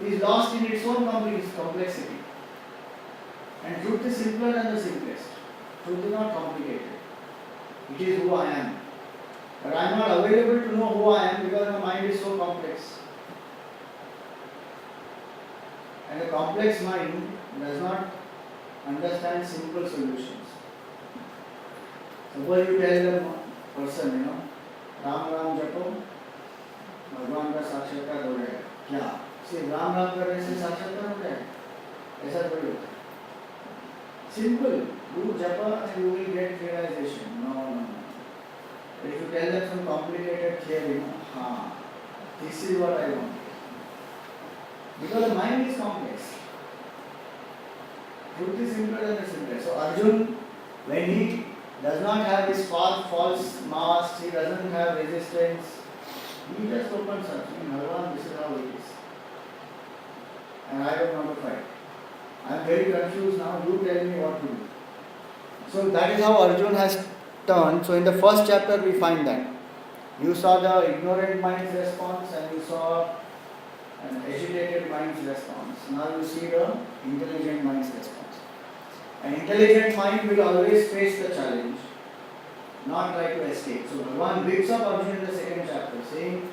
is lost in its own complexity. And truth is simpler than the simplest. Truth is not complicated. It is who I am. But I am not available to know who I am because my mind is so complex. And a complex mind does not understand simple solutions. Suppose you tell the person, Ram Ram japo, भगवान का साक्षात्कार हो जाएगा. क्या? सिर्फ राम राम करने से साक्षात्कार हो जाएगा? ऐसा थोड़ी होता है. Simple. Do japa and you will get realization. No. If you tell them some complicated theory, this is what I want. Because the mind is complex. Truth is simpler than the simplest. So Arjun, when he does not have his false mask, he doesn't have resistance, he just opens up. Bhagavan, this is how it is. And I don't want to fight. I am very confused now. You tell me what to do. So that is how Arjun has turned. So in the first chapter we find that. You saw the ignorant mind's response and you saw an agitated mind's response. Now you see the intelligent mind's response. An intelligent mind will always face the challenge, not try to escape. So Bhagavan wakes up Arjun in the second chapter saying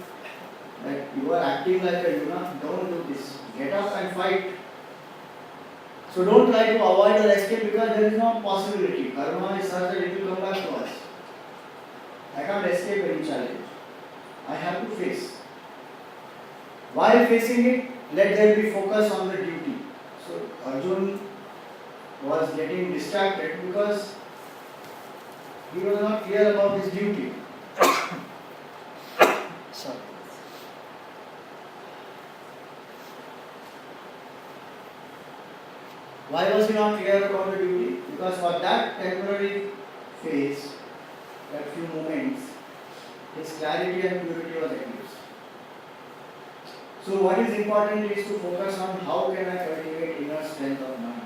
that you are acting like a eunuch, don't do this. Get up and fight. So don't try to avoid or escape because there is no possibility. Karma is such that it will come back to us. I can't escape any challenge. I have to face. While facing it, let there be focus on the duty. So Arjun was getting distracted because he was not clear about his duty. Sorry. Why was he not clear about the duty? Because for that temporary phase, that few moments, his clarity and purity was eclipsed. So what is important is to focus on how can I cultivate inner strength of mind.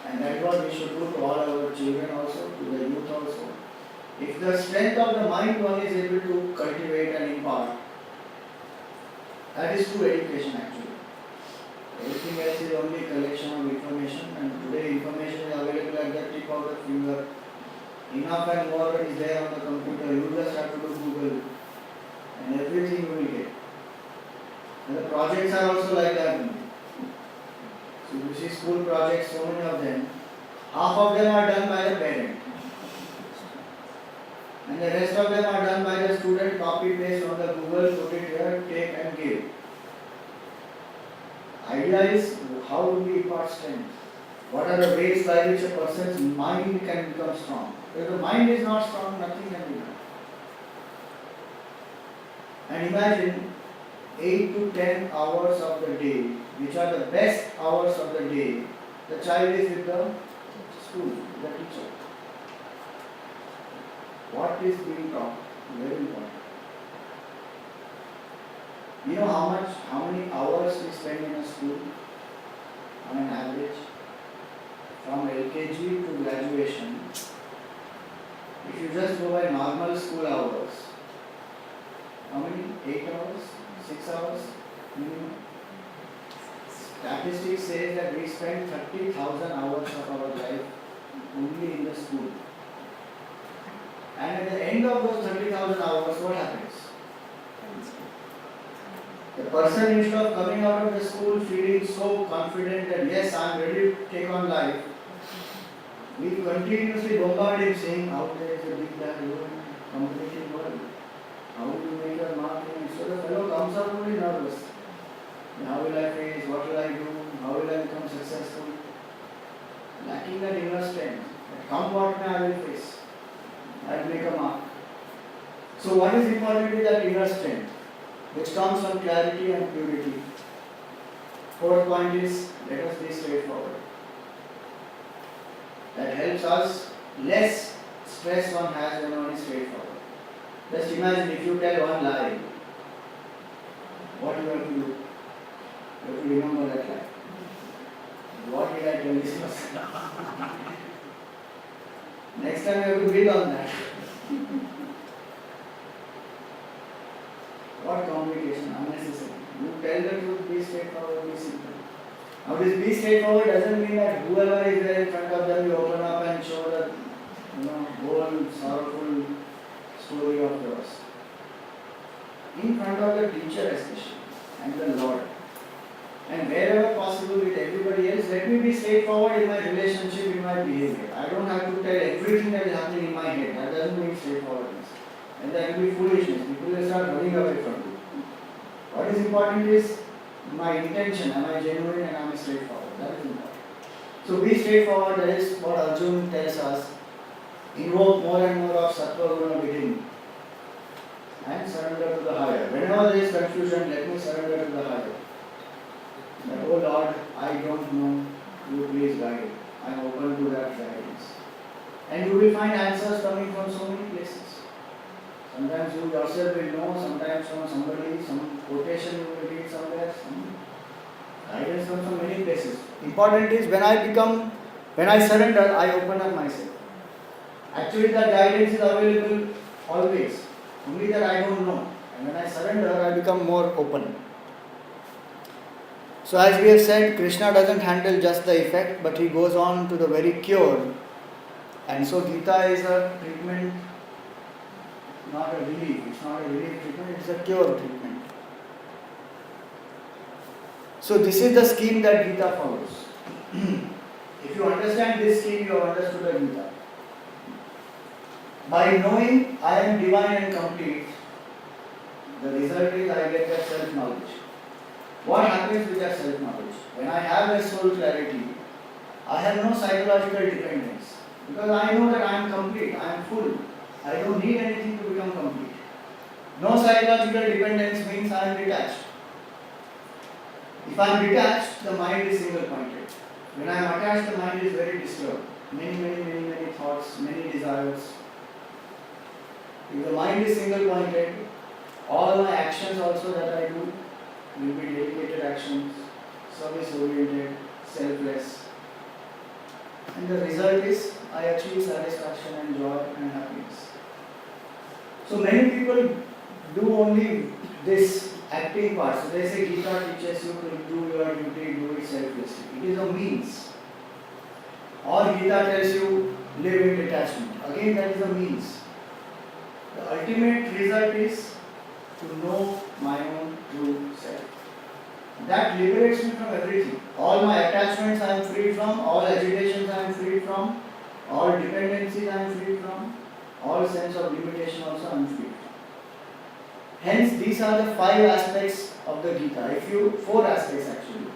And that is what we should do to all our children also, to If the strength of the mind one is able to cultivate and impart, that is true education actually. Everything else is only collection of information, and today information is available at the tip of the finger. Enough and more is there on the computer. You just have to do Google and everything you will get. And the projects are also like that only. So you see school projects, so many of them, half of them are done by the parent. And the rest of them are done by the student, copy paste on the Google, put it here, take and give. Idea is how do we impart strength? What are the ways by which a person's mind can become strong? If the mind is not strong, nothing can be done. And imagine 8 to 10 hours of the day, which are the best hours of the day, the child is with the school, the teacher. What is being taught? Very important. You know how many hours we spend in a school on an average? From LKG to graduation. If you just go by normal school hours, how many? 8 hours? 6 hours? Minimum. Statistics say that we spend 30,000 hours of our life only in the school. And at the end of those 30,000 hours, what happens? The person, instead of coming out of the school feeling so confident that yes, I am ready to take on life, we continuously bombard him saying, out there is a big bad world, competitive world. How do you make your mark? So the fellow comes out only nervous. How will I face? What will I do? How will I become successful? Lacking that inner strength. Come what may, I will face. I will make a mark. So what is important is that inner strength, which comes from clarity and purity. Fourth point is, let us be straightforward. That helps us, less stress one has when one is straightforward. Just imagine if you tell one lie, what you have to do? You have to remember that lie. What did I tell this person? Next time you have to build on that. What complication, unnecessary. You tell the truth, be straightforward, be simple. Now this be straightforward doesn't mean that whoever is there in front of them you open up and show the whole sorrowful story of yours. In front of the teacher especially and the Lord. And wherever possible with everybody else, let me be straightforward in my relationship, in my behavior. I don't have to tell everything that is happening in my head. That doesn't mean straightforwardness. And that will be foolishness. People will start running away from you. What is important is my intention. Am I genuine and am I straightforward? That is important. So be straightforward. That is what Arjun tells us. Invoke more and more of Sattva Guna within and surrender to the higher. Whenever there is confusion, let me surrender to the higher. That, oh Lord, I don't know, you please guide. I am open to that guidance. And you will find answers coming from so many places. Sometimes you yourself will know, sometimes from somebody, some quotation you will read somewhere, some guidance comes from many places. Important is when I surrender, I open up myself. Actually, that guidance is available always. Only that I don't know. And when I surrender, I become more open. So as we have said, Krishna doesn't handle just the effect, but he goes on to the very cure. And so Gita is a treatment, not a relief. It's not a relief treatment, it's a cure treatment. So this is the scheme that Gita follows. If you understand this scheme, you have understood the Gita. By knowing I am divine and complete, the result is I get that self-knowledge. What happens with that self-knowledge? When I have a soul clarity, I have no psychological dependence. Because I know that I am complete, I am full. I don't need anything to become complete. No psychological dependence means I am detached. If I am detached, the mind is single-pointed. When I am attached, the mind is very disturbed. Many thoughts, many desires. If the mind is single-pointed, all my actions also that I do will be dedicated actions, service-oriented, selfless. And the result is I achieve satisfaction and joy and happiness. So many people do only this acting part. So they say Gita teaches you to do your duty, do it selflessly. It is a means. Or Gita tells you live in detachment. Again, that is a means. The ultimate result is to know my own true self. That liberates me from everything. All my attachments I am free from, all agitations I am free from, all dependencies I am free from, all sense of limitation also I am free from. Hence, these are the 5 aspects of the Gita. 4 aspects actually.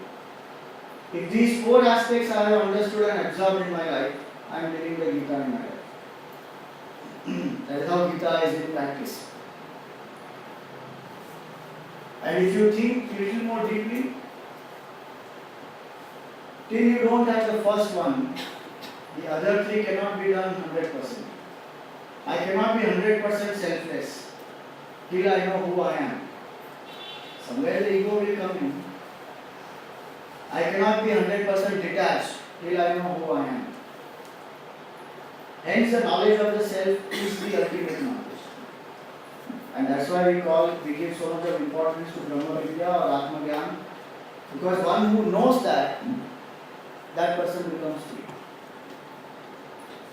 If these 4 aspects I have understood and absorbed in my life, I am living the Gita in my life. That is how Gita is in practice. And if you think a little more deeply, till you don't have the first one, the other 3 cannot be done 100%. I cannot be 100% selfless till I know who I am. Somewhere the ego will come in. I cannot be 100% detached till I know who I am. Hence, the knowledge of the self is the ultimate knowledge. And that's why we give so much of importance to Brahma Vidya or Atma Gyan. Because one who knows that person becomes free.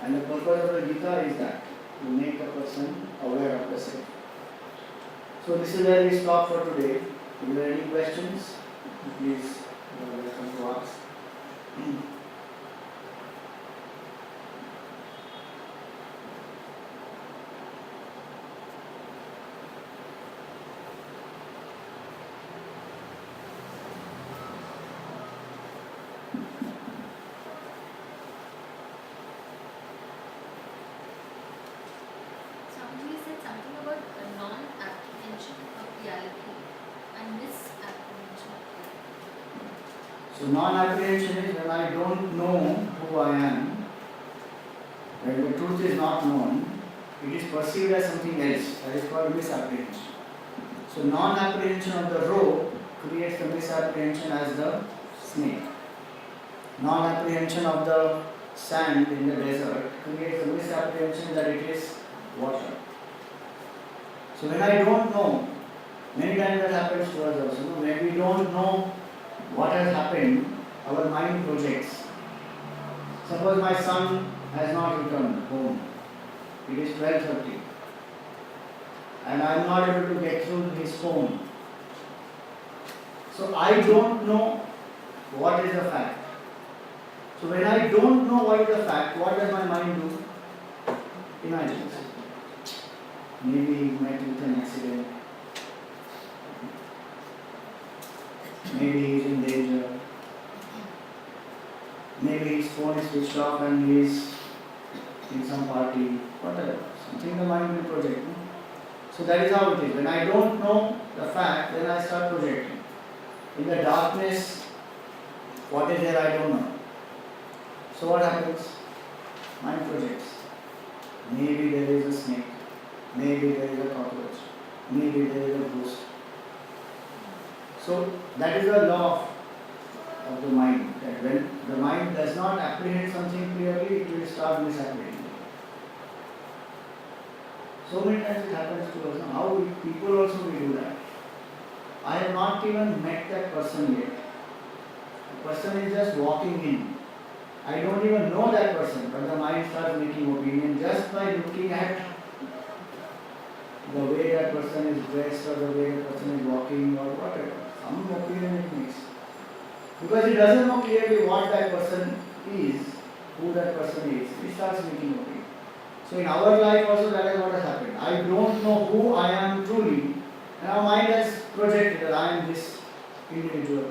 And the purpose of the Gita is that, to make a person aware of the self. So this is where we stop for today. If there are any questions, please welcome to ask. Somebody said something about a non-apprehension of reality and misapprehension of reality. So non-apprehension is when I don't know who I am, when the truth is not known, it is perceived as something else. That is called misapprehension. So non-apprehension of the rope creates the misapprehension as the snake. Non-apprehension of the sand in the desert creates the misapprehension that it is water. So when I don't know, many times that happens to us also. When we don't know what has happened, our mind projects. Suppose my son has not returned home. It is 12:30 and I am not able to get through his phone. So I don't know what is the fact. So when I don't know what is the fact, what does my mind do? Imagine. Maybe he met with an accident. Maybe he is in danger. Maybe his phone is switched off and he is in some party, whatever. Something the mind will project. No? So that is how it is. When I don't know the fact, then I start projecting. In the darkness, what is there I don't know. So what happens? Mind projects. Maybe there is a snake. Maybe there is a cockroach. Maybe there is a ghost. So that is the law of the mind. That when the mind does not apprehend something clearly, it will start misapprehending. So many times it happens to us. How people also will do that. I have not even met that person yet. The person is just walking in. I don't even know that person, but the mind starts making opinion just by looking at the way that person is dressed or the way the person is walking or whatever. Some opinion it makes. Because he doesn't know clearly what that person is, who that person is. He starts making opinion. So in our life also that is what has happened. I don't know who I am truly, and our mind has projected that I am this individual.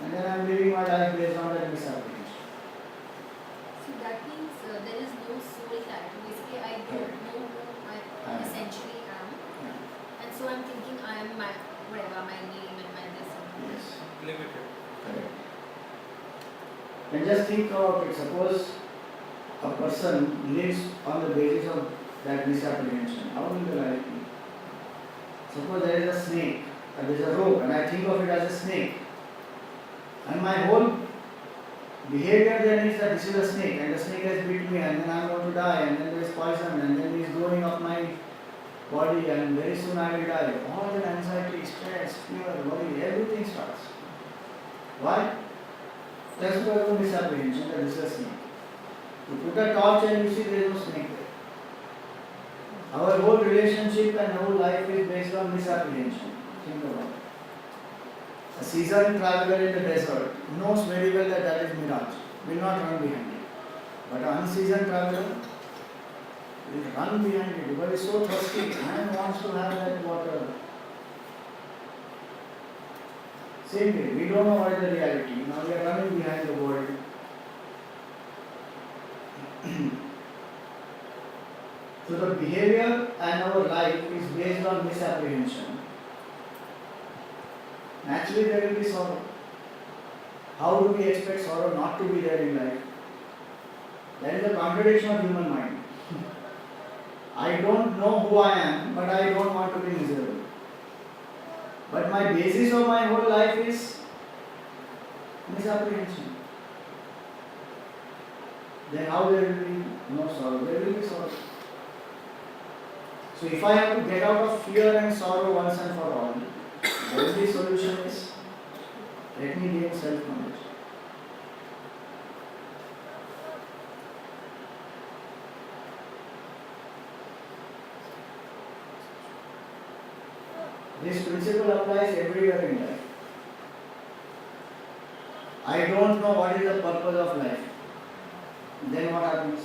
And then I am living my life based on that misapprehension. So that means there is no soul clarity. Basically, I don't know who I essentially am. Yeah. And so I'm thinking I am my whatever, my name and my this and that. Yes. Limited. Correct. And just think about it. Suppose a person lives on the basis of that misapprehension. How will the life be? Suppose there is a snake, there is a rope, and I think of it as a snake. And my whole Behavior then is that this is a snake and the snake has bit me and then I am going to die and then there is poison and then it is growing up my body and very soon I will die. All that anxiety, stress, fear, worry, everything starts. Why? That's because of misapprehension that this is a snake. You put a torch and you see there is no snake there. Our whole relationship and whole life is based on misapprehension. Think about it. A seasoned traveler in the desert knows very well that that is mirage, will not run behind it. But an unseasoned traveler will run behind it because he is so thirsty and wants to have that water. Same way, we don't know what is the reality. Now we are running behind the world. So the behavior and our life is based on misapprehension. Naturally there will be sorrow. How do we expect sorrow not to be there in life? That is a contradiction of human mind. I don't know who I am, but I don't want to be miserable. But my basis of my whole life is misapprehension. Then how there will be no sorrow? There will be sorrow. So if I have to get out of fear and sorrow once and for all, the only solution is let me gain self-knowledge. This principle applies everywhere in life. I don't know what is the purpose of life. Then what happens?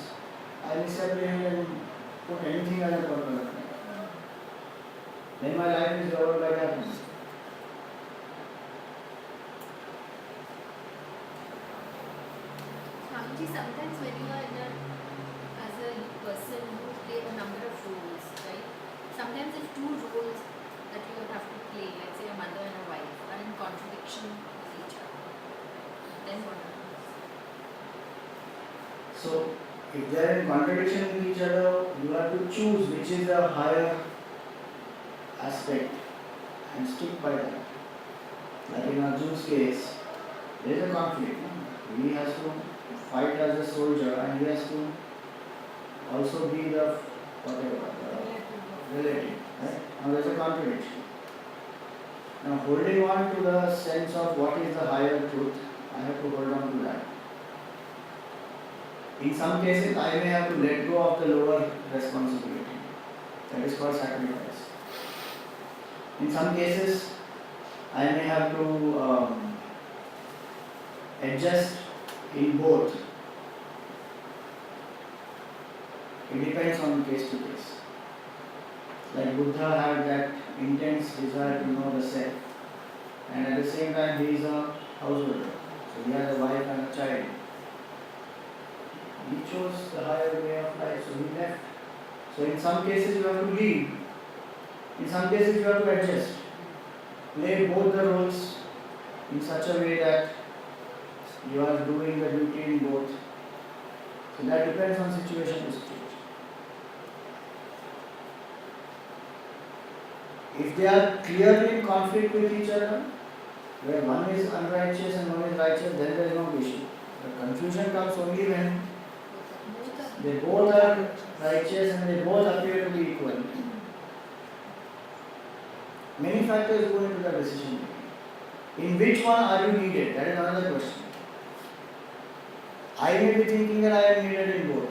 I misapprehend and put anything as a purpose of life. Then my life is governed by happiness. Swamiji, sometimes when you are as a person who play a number of roles, right? Sometimes if two roles that you have to play, let's say a mother and a wife, are in contradiction with each other, then what happens? So, if they are in contradiction with each other, you have to choose which is the higher aspect and stick by that. Like in Arjun's case, there is a conflict. He has to fight as a soldier and he has to also be the whatever, relative. Right? Now there is a contradiction. Now holding on to the sense of what is the higher truth, I have to hold on to that. In some cases, I may have to let go of the lower responsibility. That is called sacrifice. In some cases, I may have to adjust in both. It depends on case to case. Like Buddha had that intense desire to know the self, and at the same time he is a householder. So he has a wife and a child. He chose the higher way of life, so he left. So in some cases you have to leave. In some cases you have to adjust. Play both the roles in such a way that you are doing the duty in both. So that depends on situation to situation. If they are clearly in conflict with each other, where one is unrighteous and one is righteous, then there is no issue. The confusion comes only when they both are righteous and they both appear to be equal. Many factors go into the decision making. In which one are you needed? That is another question. I may be thinking that I am needed in both,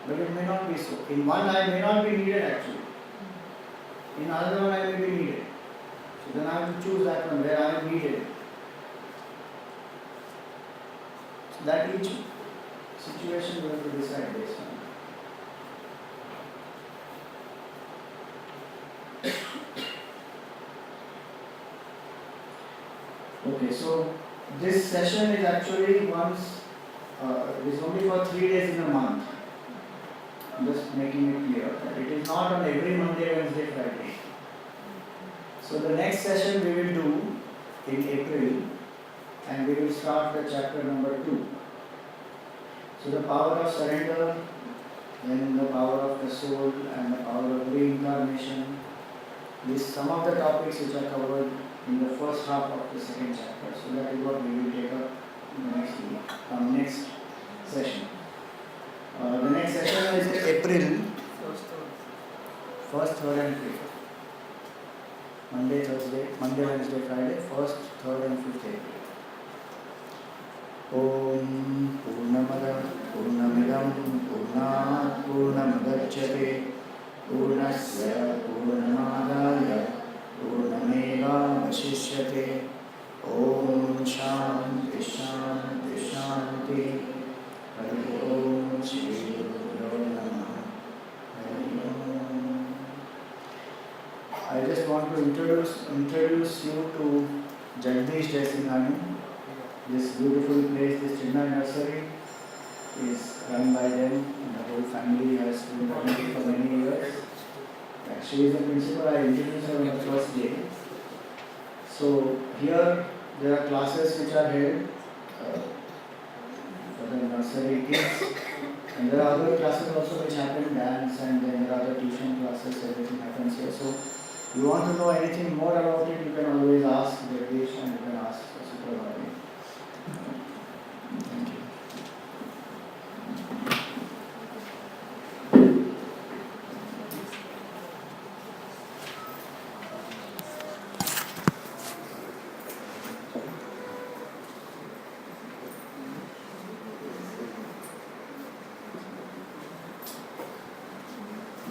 but it may not be so. In one I may not be needed actually. In another one I may be needed. So then I have to choose that one where I am needed. So that each situation we have to decide based on. Okay, so this session is actually once, it is only for 3 days in a month. I'm just making it clear that it is not on every Monday, Wednesday, Friday. So the next session we will do in April and we will start the chapter number 2. So the power of surrender, then the power of the soul and the power of reincarnation. These some of the topics which are covered in the first half of the second chapter. So that is what we will take up in the next week. ॐ पूर्णमदः पूर्णमिदं पूर्णात् पूर्णमुदच्यते पूर्णस्य पूर्णमादाय पूर्णमेवावशिष्यते ॐ शान्ति शान्ति शान्ति हरि ओम श्री गुरुभ्यो नमः हरि ओम. I just want to introduce you to Jagdish Jaisinghani. This beautiful place, this Chinmay nursery, is run by them, and the whole family has been running it for many years. She is the principal. I introduced her on the first day. So here there are classes which are held for the nursery kids, and there are other classes also which happen, dance, and then there are other tuition classes. Everything happens here. So you want to know anything more about it, you can always ask Jagdish and you can ask Superbhagi.